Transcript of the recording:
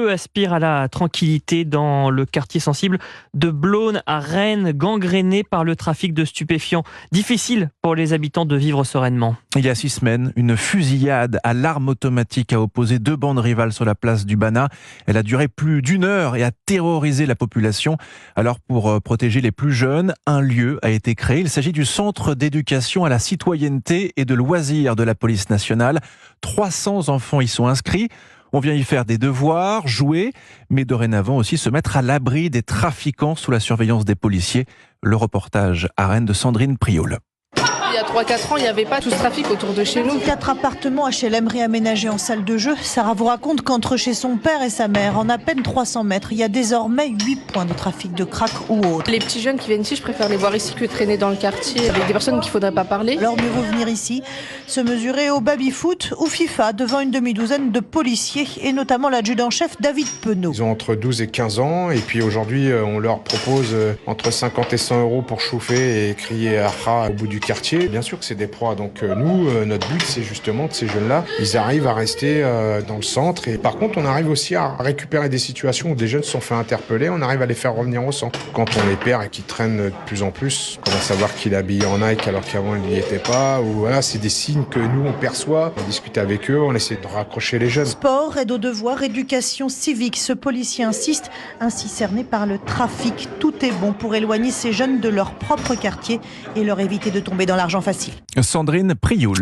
peu aspirent à la tranquillité dans le quartier sensible de Blosne à Rennes, gangréné par le trafic de stupéfiants. Difficile pour les habitants de vivre sereinement. Il y a 6 semaines, une fusillade à l'arme automatique a opposé 2 bandes rivales sur la place du Banat. Elle a duré plus d'1 heure et a terrorisé la population. Alors pour protéger les plus jeunes, un lieu a été créé. Il s'agit du Centre d'éducation à la citoyenneté et de loisirs de la police nationale. 300 enfants y sont inscrits. On vient y faire des devoirs, jouer, mais dorénavant aussi se mettre à l'abri des trafiquants sous la surveillance des policiers. Le reportage à Rennes de Sandrine Prioul. Il y a 3-4 ans, il n'y avait pas tout ce trafic autour de chez nous. 4 appartements HLM réaménagés en salle de jeu. Sarah vous raconte qu'entre chez son père et sa mère, en à peine 300 mètres, il y a désormais 8 points de trafic de crack ou autre. Les petits jeunes qui viennent ici, je préfère les voir ici que traîner dans le quartier avec des personnes qu'il ne faudrait pas parler. Alors mieux vaut venir ici, se mesurer au baby-foot ou FIFA devant une demi-douzaine de policiers et notamment l'adjudant-chef David Penaud. Ils ont entre 12 et 15 ans et puis aujourd'hui on leur propose entre 50 et 100 euros pour chauffer et crier Ahra au bout du quartier. Bien sûr que c'est des proies, donc nous, notre but c'est justement que ces jeunes-là, ils arrivent à rester dans le centre. Et par contre, on arrive aussi à récupérer des situations où des jeunes se sont fait interpeller, on arrive à les faire revenir au centre. Quand on les perd et qu'ils traînent de plus en plus, on va savoir qu'il est habillé en Nike alors qu'avant il n'y était pas, ou voilà, c'est des signes que nous on perçoit, on discute avec eux, on essaie de raccrocher les jeunes. Sport, aide aux devoirs, éducation civique, ce policier insiste, ainsi cerné par le trafic. Tout est bon pour éloigner ces jeunes de leur propre quartier et leur éviter de tomber dans l'argent facile. Sandrine Prioul.